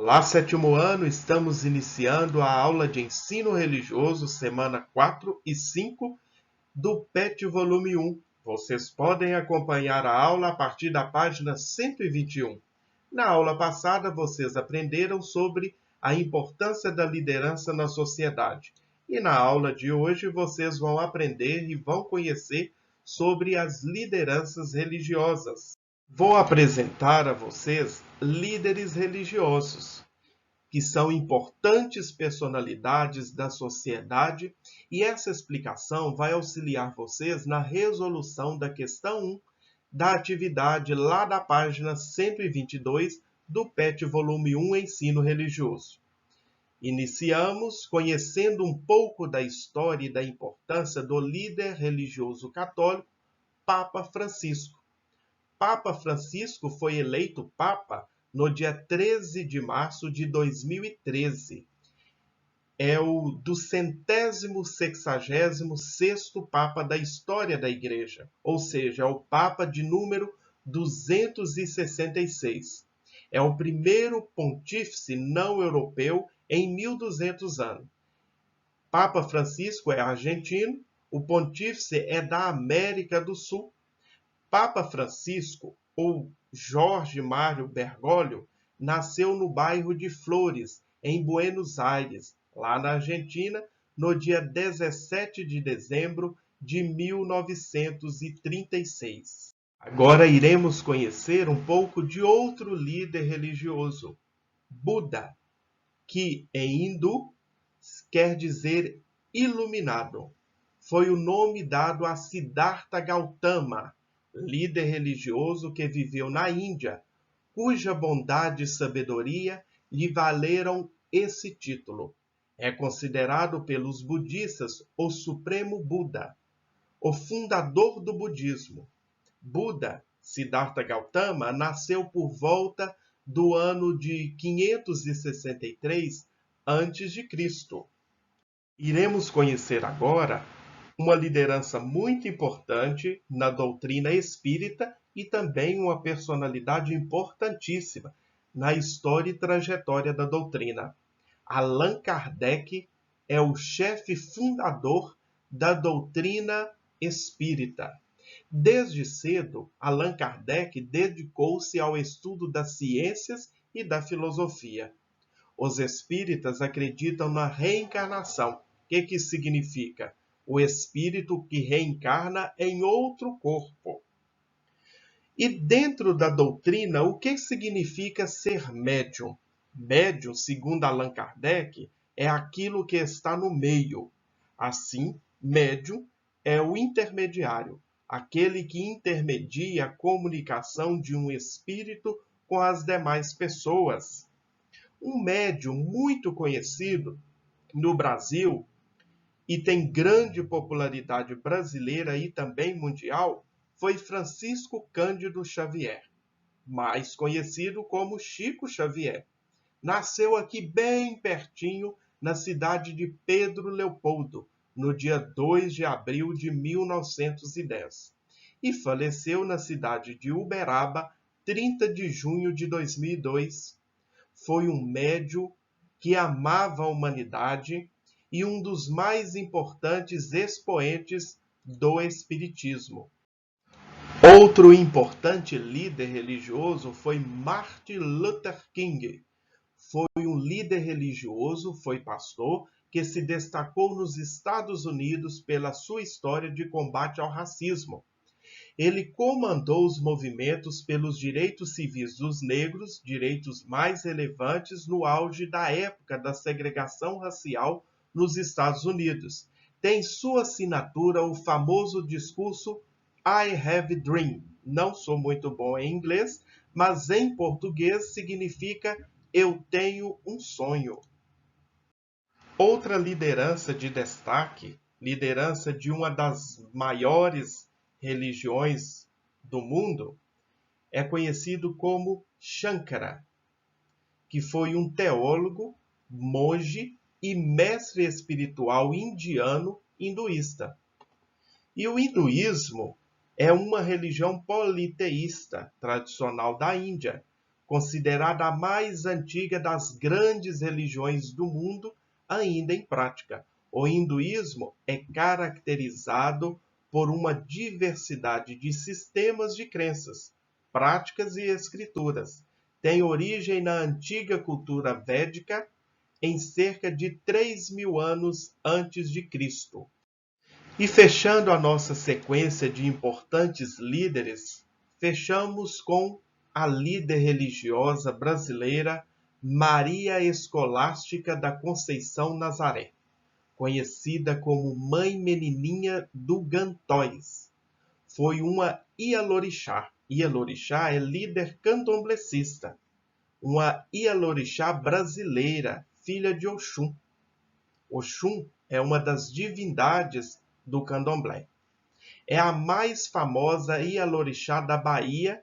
Olá, sétimo ano, estamos iniciando a aula de ensino religioso, semana 4 e 5 do PET volume 1. Vocês podem acompanhar a aula a partir da página 121. Na aula passada, vocês aprenderam sobre a importância da liderança na sociedade. E na aula de hoje, vocês vão aprender e vão conhecer sobre as lideranças religiosas. Vou apresentar a vocês líderes religiosos, que são importantes personalidades da sociedade, e essa explicação vai auxiliar vocês na resolução da questão 1 da atividade lá da página 122 do PET volume 1 Ensino Religioso. Iniciamos conhecendo um pouco da história e da importância do líder religioso católico, Papa Francisco. Papa Francisco foi eleito Papa no dia 13 de março de 2013. É o 266º Papa da história da Igreja, ou seja, é o Papa de número 266. É o primeiro pontífice não europeu em 1200 anos. Papa Francisco é argentino, o pontífice é da América do Sul. Papa Francisco, ou Jorge Mário Bergoglio, nasceu no bairro de Flores, em Buenos Aires, lá na Argentina, no dia 17 de dezembro de 1936. Agora iremos conhecer um pouco de outro líder religioso, Buda, que em hindu quer dizer iluminado. Foi o nome dado a Siddhartha Gautama, líder religioso que viveu na Índia, cuja bondade e sabedoria lhe valeram esse título. É considerado pelos budistas o Supremo Buda, o fundador do budismo. Buda, Siddhartha Gautama, nasceu por volta do ano de 563 a.C. Iremos conhecer agora uma liderança muito importante na doutrina espírita e também uma personalidade importantíssima na história e trajetória da doutrina. Allan Kardec é o chefe fundador da doutrina espírita. Desde cedo, Allan Kardec dedicou-se ao estudo das ciências e da filosofia. Os espíritas acreditam na reencarnação. O que significa? O espírito que reencarna em outro corpo. E dentro da doutrina, o que significa ser médium? Médium, segundo Allan Kardec, é aquilo que está no meio. Assim, médium é o intermediário, aquele que intermedia a comunicação de um espírito com as demais pessoas. Um médium muito conhecido no Brasil e tem grande popularidade brasileira e também mundial, foi Francisco Cândido Xavier, mais conhecido como Chico Xavier. Nasceu aqui bem pertinho, na cidade de Pedro Leopoldo, no dia 2 de abril de 1910. E faleceu na cidade de Uberaba, 30 de junho de 2002. Foi um médium que amava a humanidade e um dos mais importantes expoentes do Espiritismo. Outro importante líder religioso foi Martin Luther King. Foi um líder religioso, foi pastor, que se destacou nos Estados Unidos pela sua história de combate ao racismo. Ele comandou os movimentos pelos direitos civis dos negros, direitos mais relevantes no auge da época da segregação racial nos Estados Unidos. Tem sua assinatura o famoso discurso I Have a Dream. Não sou muito bom em inglês, mas em português significa eu tenho um sonho. Outra liderança de destaque, liderança de uma das maiores religiões do mundo, é conhecido como Shankara, que foi um teólogo, monge e mestre espiritual indiano hinduísta. E o hinduísmo é uma religião politeísta tradicional da Índia, considerada a mais antiga das grandes religiões do mundo ainda em prática. O hinduísmo é caracterizado por uma diversidade de sistemas de crenças, práticas e escrituras. Tem origem na antiga cultura védica, em cerca de 3.000 anos antes de Cristo. E fechando a nossa sequência de importantes líderes, fechamos com a líder religiosa brasileira Maria Escolástica da Conceição Nazaré, conhecida como Mãe Menininha do Gantóis. Foi uma Ialorixá. Ialorixá é líder candomblecista. Uma Ialorixá brasileira, filha de Oxum. Oxum é uma das divindades do candomblé. É a mais famosa Ialorixá da Bahia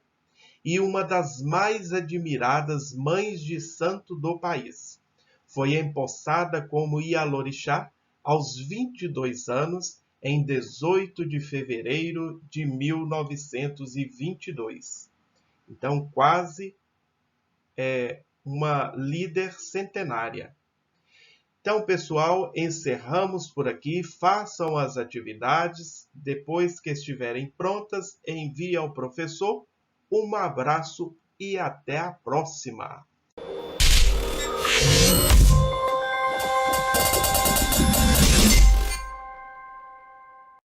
e uma das mais admiradas mães de santo do país. Foi empossada como Ialorixá aos 22 anos, em 18 de fevereiro de 1922. Então, quase uma líder centenária. Então, pessoal, encerramos por aqui. Façam as atividades. Depois que estiverem prontas, envie ao professor. Um abraço e até a próxima!